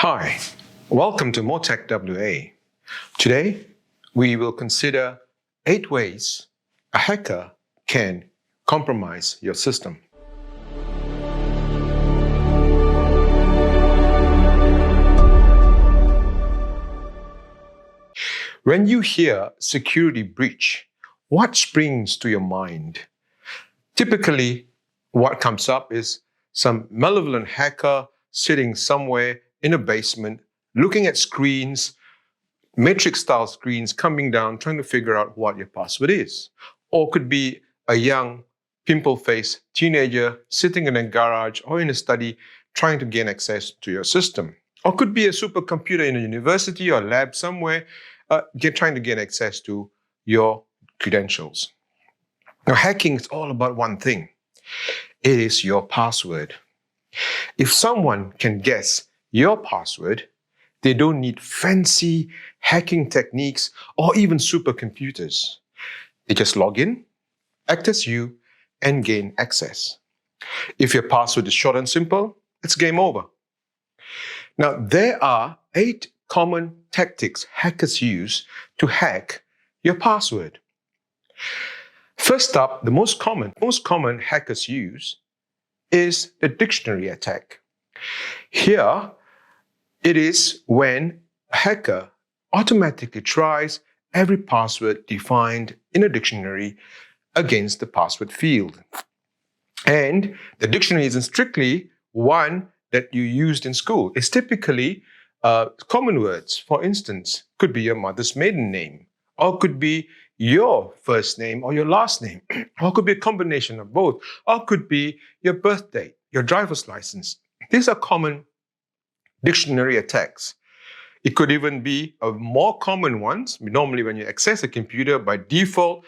Hi, welcome to Motech WA. Today, we will consider 8 ways a hacker can compromise your system. When you hear security breach, what springs to your mind? Typically, what comes up is some malevolent hacker sitting somewhere in a basement, looking at screens, matrix-style screens coming down, trying to figure out what your password is. Or could be a young, pimple-faced teenager sitting in a garage or in a study trying to gain access to your system. Or could be a supercomputer in a university or lab somewhere trying to gain access to your credentials. Now, hacking is all about one thing. It is your password. If someone can guess your password, they don't need fancy hacking techniques or even supercomputers. They just log in, act as you, and gain access. If your password is short and simple, it's game over. Now, there are 8 common tactics hackers use to hack your password. First up, the most common hackers use is the dictionary attack. Here, it is when a hacker automatically tries every password defined in a dictionary against the password field. And the dictionary isn't strictly one that you used in school. It's typically common words. For instance, could be your mother's maiden name, or could be your first name or your last name, or could be a combination of both, or could be your birth date, your driver's license. These are common dictionary attacks. It could even be more common ones. Normally, when you access a computer, by default,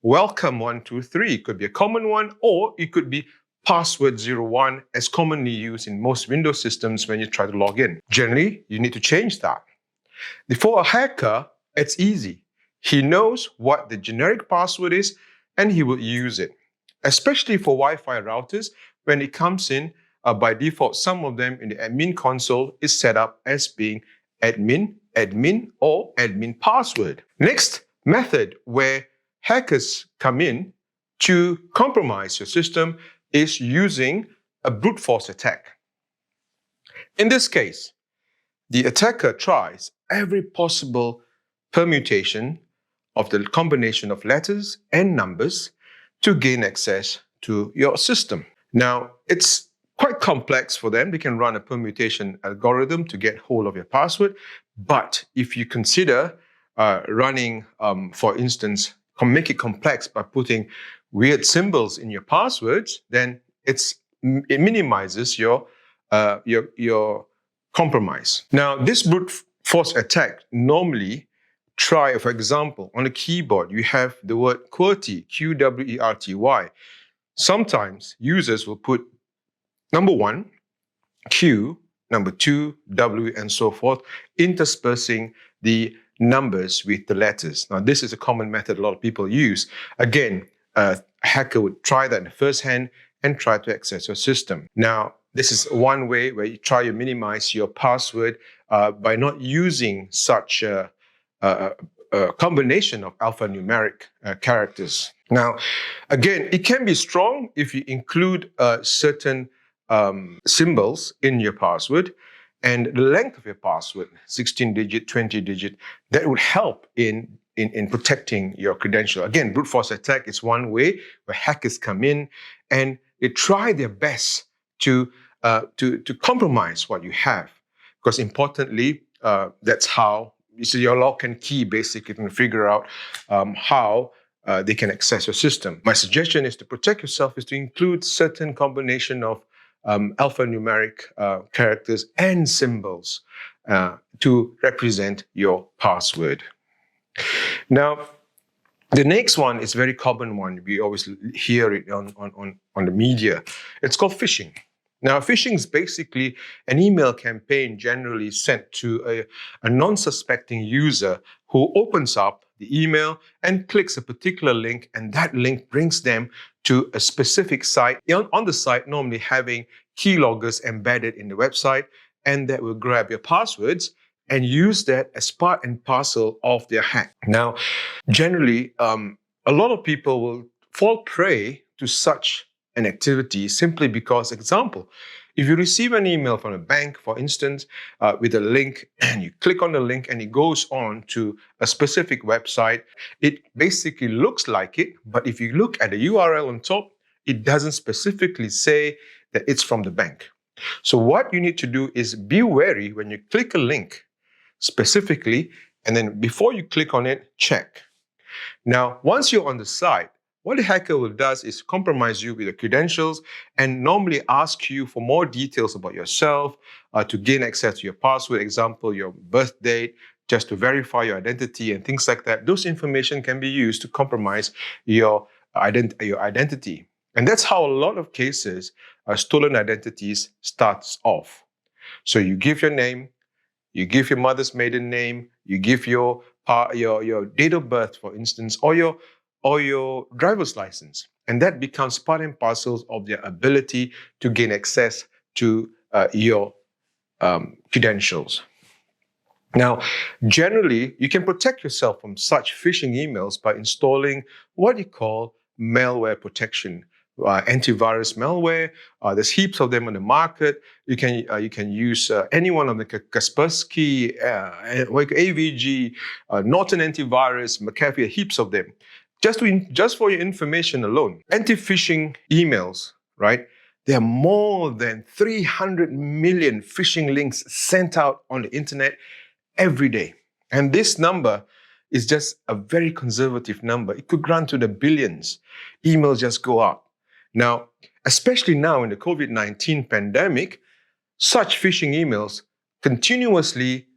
welcome 123 could be a common one, or it could be password 01 as commonly used in most Windows systems when you try to log in. Generally, you need to change that. For a hacker, it's easy. He knows what the generic password is, and he will use it. Especially for Wi-Fi routers, when it comes in, by default, some of them in the admin console is set up as being admin, or admin password. Next method where hackers come in to compromise your system is using a brute force attack. In this case, the attacker tries every possible permutation of the combination of letters and numbers to gain access to your system. Now, it's quite complex for them. They can run a permutation algorithm to get hold of your password. But if you consider running, for instance, make it complex by putting weird symbols in your passwords, then it minimizes your compromise. Now, this brute force attack normally try, for example, on a keyboard, you have the word QWERTY, Q-W-E-R-T-Y. Sometimes users will put number 1, Q, number 2, W, and so forth, interspersing the numbers with the letters. Now, this is a common method a lot of people use. Again, a hacker would try that in the first hand and try to access your system. Now, this is one way where you try to minimize your password by not using such a combination of alphanumeric characters. Now, again, it can be strong if you include certain symbols in your password, and the length of your password, 16-digit, 20-digit, that would help in protecting your credential. Again, brute force attack is one way where hackers come in and they try their best to compromise what you have. Because importantly, that's how your lock and key basically can figure out how they can access your system. My suggestion is to protect yourself is to include certain combination of alphanumeric characters and symbols to represent your password. Now, the next one is a very common one. We always hear it on the media. It's called phishing. Now, phishing is basically an email campaign generally sent to a non-suspecting user who opens up the email and clicks a particular link, and that link brings them to a specific site. On the site, normally having keyloggers embedded in the website, and that will grab your passwords and use that as part and parcel of their hack. Now, generally, a lot of people will fall prey to such an activity simply because, example, if you receive an email from a bank, for instance, with a link, and you click on the link and it goes on to a specific website, it basically looks like it, but if you look at the URL on top, it doesn't specifically say that it's from the bank. So what you need to do is be wary when you click a link specifically, and then before you click on it, check. Now, once you're on the site, what the hacker will do is compromise you with your credentials and normally ask you for more details about yourself to gain access to your password, example, your birth date, just to verify your identity and things like that. Those information can be used to compromise your identity. And that's how a lot of cases stolen identities starts off. So you give your name, you give your mother's maiden name, you give your date of birth, for instance, or your driver's license. And that becomes part and parcel of their ability to gain access to your credentials. Now, generally, you can protect yourself from such phishing emails by installing what you call malware protection. Antivirus malware. There's heaps of them on the market. You can use any one of the Kaspersky, AVG, Norton Antivirus, McAfee, heaps of them. Just for your information alone, anti-phishing emails, right? There are more than 300 million phishing links sent out on the internet every day. And this number is just a very conservative number. It could run to the billions. Emails just go out. Now, especially now in the COVID-19 pandemic, such phishing emails continuously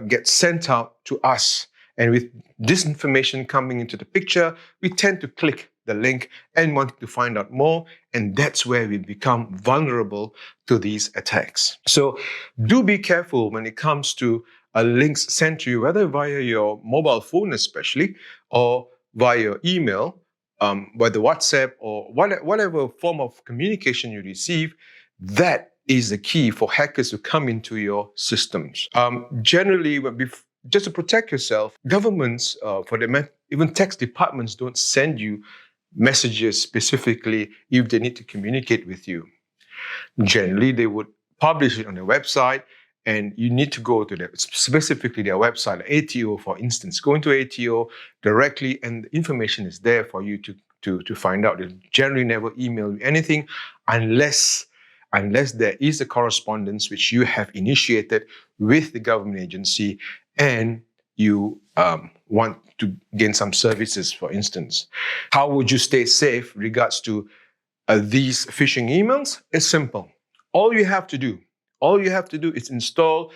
get sent out to us. And with this information coming into the picture, we tend to click the link and want to find out more. And that's where we become vulnerable to these attacks. So do be careful when it comes to links sent to you, whether via your mobile phone especially, or via your email, whether WhatsApp or whatever form of communication you receive. That is the key for hackers to come into your systems. Generally, just to protect yourself, governments, even tax departments don't send you messages specifically if they need to communicate with you. Generally, they would publish it on their website, and you need to go to specifically their website, ATO, for instance. Go into ATO directly, and the information is there for you to find out. They generally never email you anything unless there is a correspondence which you have initiated with the government agency and you want to gain some services, for instance. How would you stay safe regards to these phishing emails? It's simple. All you have to do is install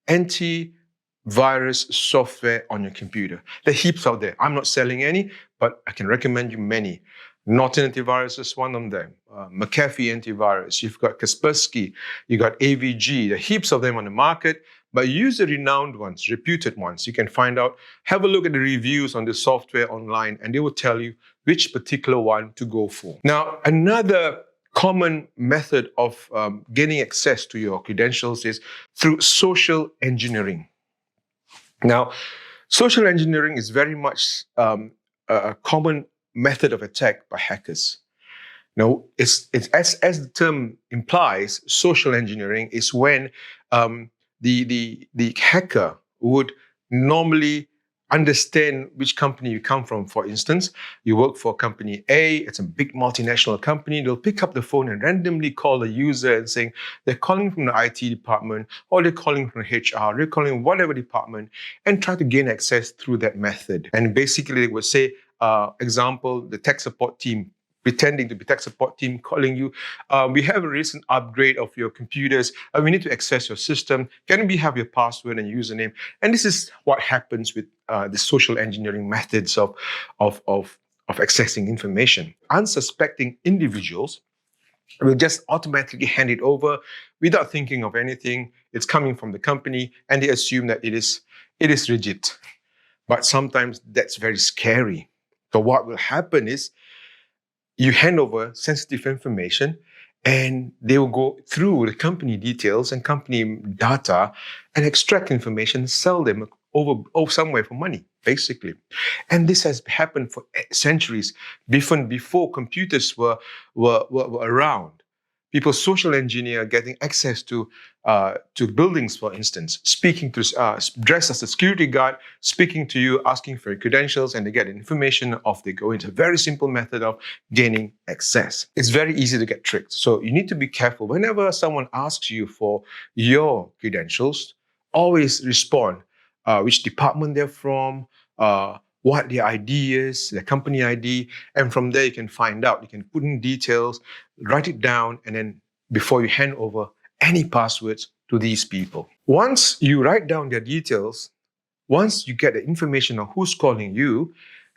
antivirus software on your computer. There are heaps out there. I'm not selling any, but I can recommend you many. Norton Antivirus is one of them. McAfee Antivirus. You've got Kaspersky. You've got AVG. There are heaps of them on the market, but use the renowned ones, reputed ones. You can find out, have a look at the reviews on the software online, and they will tell you which particular one to go for. Now, another common method of gaining access to your credentials is through social engineering. Now, social engineering is very much a common method of attack by hackers. Now, it's as the term implies, social engineering is when the hacker would normally understand which company you come from. For instance, you work for company A, it's a big multinational company. They'll pick up the phone and randomly call the user and saying they're calling from the IT department, or they're calling from HR, they're calling whatever department, and try to gain access through that method. And basically they would say, example, the tech support team, pretending to be tech support team, calling you. We have a recent upgrade of your computers. We need to access your system. Can we have your password and username? And this is what happens with the social engineering methods of accessing information. Unsuspecting individuals will just automatically hand it over without thinking of anything. It's coming from the company, and they assume that it is legit. But sometimes that's very scary. So what will happen is, you hand over sensitive information, and they will go through the company details and company data and extract information, sell them over somewhere for money, basically. And this has happened for centuries, even before computers were around. People social engineer getting access to buildings, for instance, speaking to dressed as a security guard, speaking to you, asking for your credentials, and they get information. Off they go. It's a very simple method of gaining access. It's very easy to get tricked. So you need to be careful. Whenever someone asks you for your credentials, always respond which department they're from, what their ID is, their company ID, and from there you can find out. You can put in details, write it down, and then before you hand over any passwords to these people. Once you write down their details, once you get the information on who's calling you,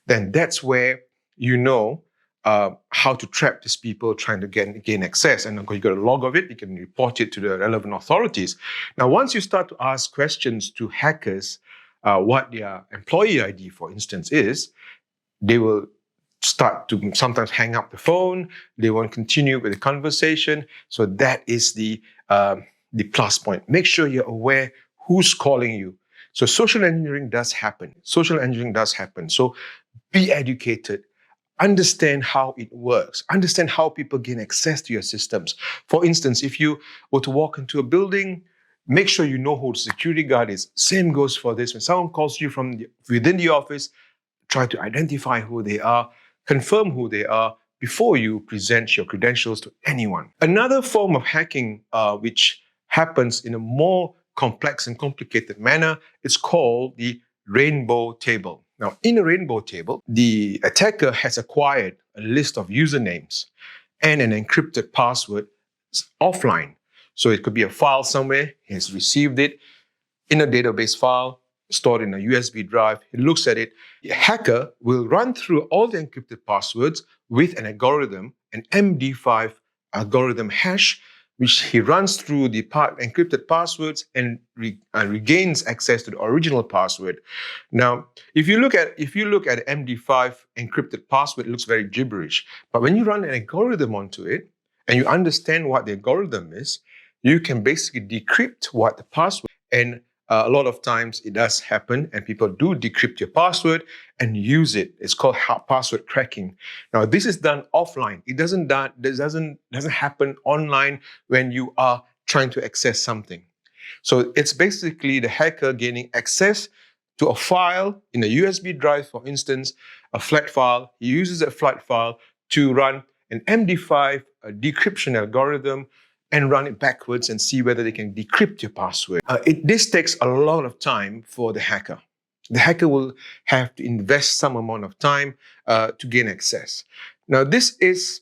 then that's where you know how to trap these people trying to gain access. And you got a log of it, you can report it to the relevant authorities. Now, once you start to ask questions to hackers, what their employee ID, for instance, is, they will start to sometimes hang up the phone. They won't continue with the conversation. So that is the plus point. Make sure you're aware who's calling you. So social engineering does happen. Social engineering does happen. So be educated. Understand how it works. Understand how people gain access to your systems. For instance, if you were to walk into a building, make sure you know who the security guard is. Same goes for this. When someone calls you from within the office, try to identify who they are, confirm who they are before you present your credentials to anyone. Another form of hacking, which happens in a more complex and complicated manner, is called the rainbow table. Now, in a rainbow table, the attacker has acquired a list of usernames and an encrypted password offline. So it could be a file somewhere, he has received it in a database file, stored in a USB drive, he looks at it. The hacker will run through all the encrypted passwords with an algorithm, an MD5 algorithm hash, which he runs through the encrypted passwords and regains access to the original password. Now, if you look at MD5 encrypted password, it looks very gibberish. But when you run an algorithm onto it and you understand what the algorithm is, you can basically decrypt what the password. And a lot of times it does happen, and people do decrypt your password and use it. It's called password cracking. Now, this is done offline. It doesn't happen online when you are trying to access something. So it's basically the hacker gaining access to a file in a USB drive, for instance, a flat file. He uses a flat file to run an MD5 decryption algorithm and run it backwards and see whether they can decrypt your password. This takes a lot of time for the hacker. The hacker will have to invest some amount of time to gain access. Now, this is,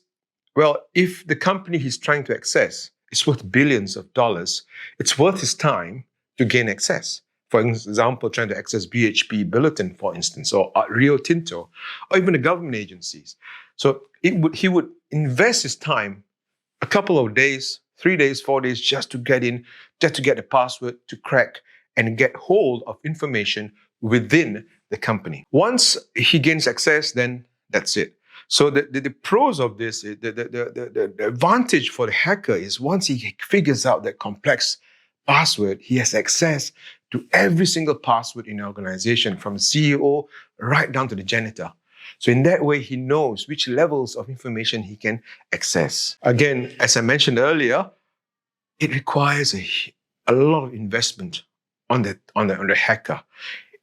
well, if the company he's trying to access is worth billions of dollars, it's worth his time to gain access. For example, trying to access BHP Billiton, for instance, or Rio Tinto, or even the government agencies. So he would invest his time, a couple of days, 3 days, 4 days, just to get in, just to get the password to crack and get hold of information within the company. Once he gains access, then that's it. So the pros of this, the advantage for the hacker is once he figures out that complex password, he has access to every single password in the organization, from the CEO right down to the janitor. So in that way, he knows which levels of information he can access. Again, as I mentioned earlier, it requires a lot of investment on the hacker.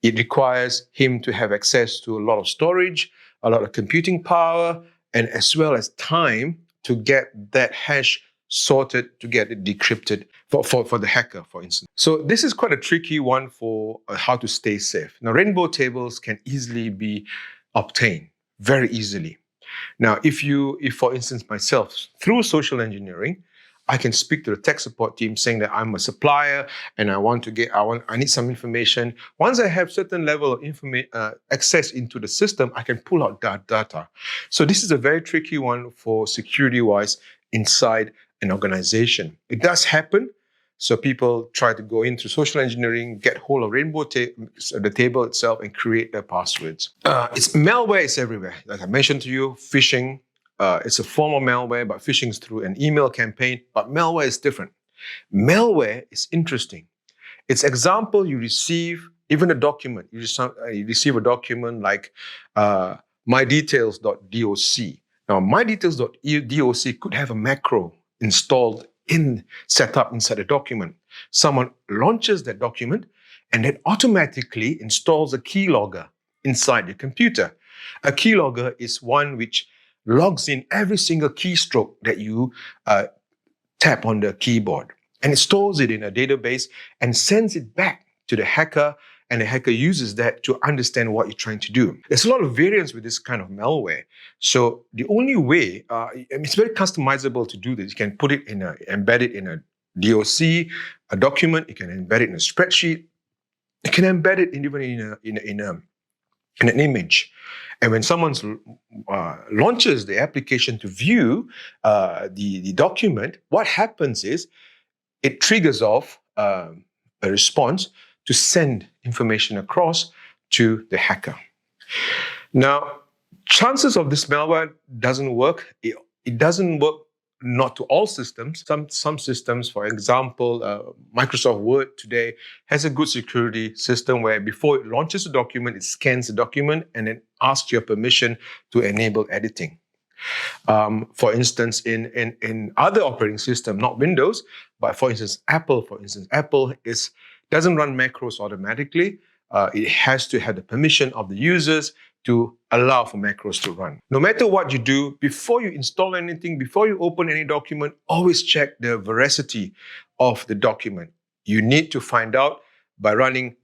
It requires him to have access to a lot of storage, a lot of computing power, and as well as time to get that hash sorted, to get it decrypted for the hacker, for instance. So this is quite a tricky one for how to stay safe. Now, rainbow tables can easily be obtained, very easily. Now, if for instance, myself, through social engineering, I can speak to the tech support team saying that I'm a supplier and I need some information. Once I have certain level of access into the system, I can pull out that data. So this is a very tricky one for security-wise inside an organization. It does happen. So people try to go into social engineering, get hold of rainbow the table itself, and create their passwords. Malware is everywhere. Like I mentioned to you, phishing, it's a form of malware, but phishing is through an email campaign. But malware is different. Malware is interesting. It's example, you receive even a document. You receive a document like mydetails.doc. Now, mydetails.doc could have a macro installed set up inside the document. Someone launches that document and then automatically installs a keylogger inside your computer. A keylogger is one which logs in every single keystroke that you tap on the keyboard. And it stores it in a database and sends it back to the hacker, and the hacker uses that to understand what you're trying to do. There's a lot of variance with this kind of malware. So the only way, it's very customizable to do this. You can put it embed it in a DOC, a document. You can embed it in a spreadsheet. You can embed it even in an image. And when someone launches the application to view the document, what happens is it triggers off a response to send information across to the hacker. Now, chances of this malware doesn't work. It doesn't work not to all systems. Some systems, for example, Microsoft Word today has a good security system where before it launches a document, it scans the document and then asks your permission to enable editing. For instance, in other operating systems, not Windows, but for instance, Apple doesn't run macros automatically. It has to have the permission of the users to allow for macros to run. No matter what you do, before you install anything, before you open any document, always check the veracity of the document. You need to find out by running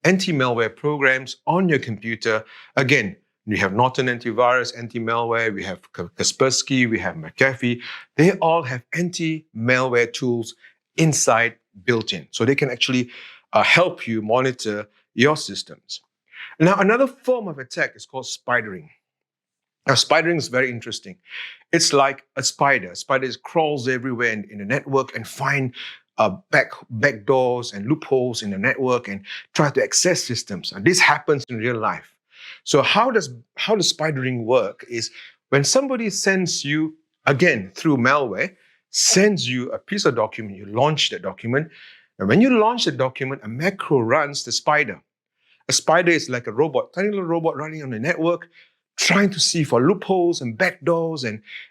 anti-malware programs on your computer. Again, we have Norton Antivirus, anti-malware, we have Kaspersky, we have McAfee. They all have anti-malware tools inside built in. So they can actually help you monitor your systems. Now, another form of attack is called spidering. Now, spidering is very interesting. It's like a spider. Spiders crawls everywhere in the network and find back doors and loopholes in the network and try to access systems. And this happens in real life. So how does spidering work is when somebody sends you, again, through malware, sends you a piece of document, you launch that document, and when you launch the document, a macro runs the spider. A spider is like a robot, tiny little robot running on the network, trying to see for loopholes and backdoors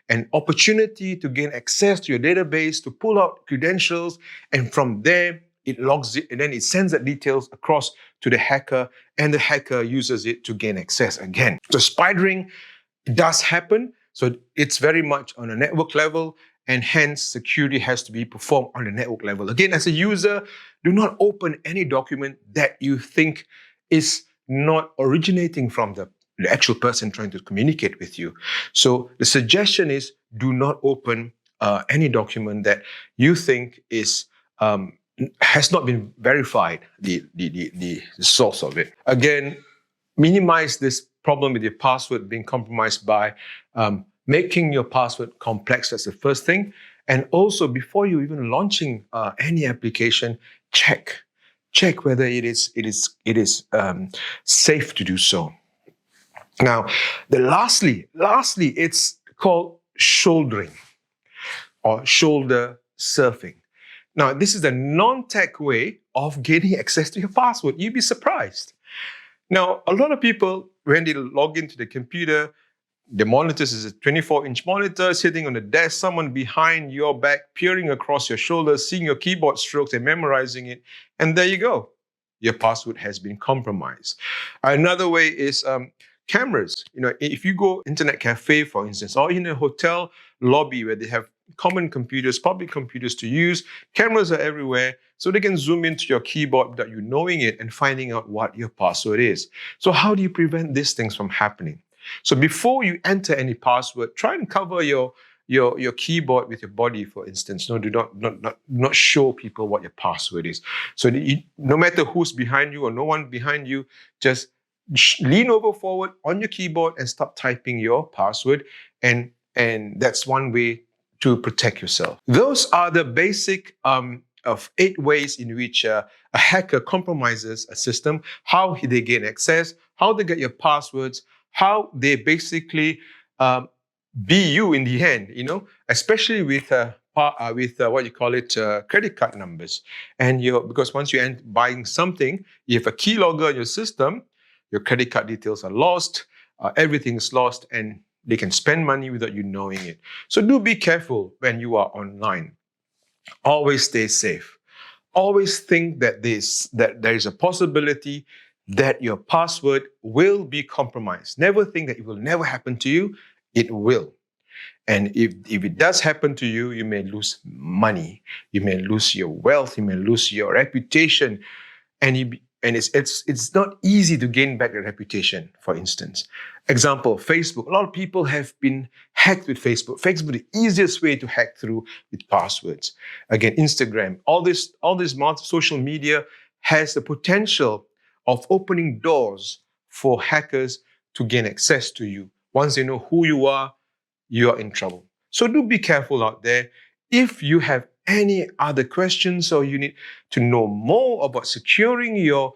and opportunity to gain access to your database, to pull out credentials, and from there, it logs it, and then it sends that details across to the hacker, and the hacker uses it to gain access again. So spidering does happen. So it's very much on a network level, and hence security has to be performed on the network level. Again, as a user, do not open any document that you think is not originating from the actual person trying to communicate with you. So the suggestion is do not open any document that you think is has not been verified, the source of it. Again, minimize this problem with your password being compromised by making your password complex. That's the first thing. And also, before you even launching any application, check whether it is safe to do so. Now, lastly, it's called shouldering or shoulder surfing. Now, this is a non-tech way of gaining access to your password. You'd be surprised. Now, a lot of people, when they log into the computer, the monitor is a 24-inch monitor sitting on the desk, someone behind your back, peering across your shoulder, seeing your keyboard strokes and memorizing it. And there you go. Your password has been compromised. Another way is cameras. If you go internet cafe, for instance, or in a hotel lobby where they have common computers, public computers to use, cameras are everywhere, so they can zoom into your keyboard without you knowing it and finding out what your password is. So how do you prevent these things from happening? So before you enter any password, try and cover your keyboard with your body, for instance. No, do not show people what your password is. So no matter who's behind you or no one behind you, just lean over forward on your keyboard and start typing your password. And that's one way to protect yourself. Those are the basic of 8 ways in which a hacker compromises a system, how they gain access, how they get your passwords, how they basically be you in the end, especially with what you call it, credit card numbers. And because once you end buying something, you have a keylogger in your system, your credit card details are lost, everything is lost, and they can spend money without you knowing it. So do be careful when you are online. Always stay safe. Always think that there is a possibility that your password will be compromised. Never think that it will never happen to you. It will. And if it does happen to you, you may lose money, you may lose your wealth, you may lose your reputation, and it's not easy to gain back your reputation. For instance, example, Facebook. A lot of people have been hacked with Facebook. Facebook, the easiest way to hack through with passwords. Again, Instagram. All this social media has the potential of opening doors for hackers to gain access to you. Once they know who you are in trouble. So do be careful out there. If you have any other questions or you need to know more about securing your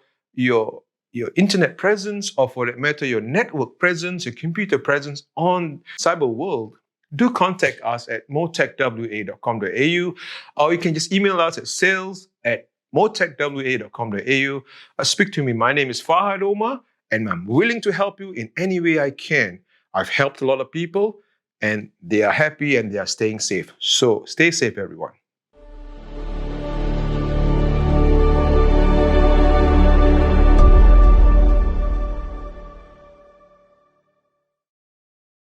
internet presence, or for that matter, your network presence, your computer presence on cyber world, do contact us at motechwa.com.au, or you can just email us at sales@motechwa.com.au. Speak to me. My name is Fahad Omar, and I'm willing to help you in any way I can. I've helped a lot of people, and they are happy and they are staying safe. So stay safe, everyone.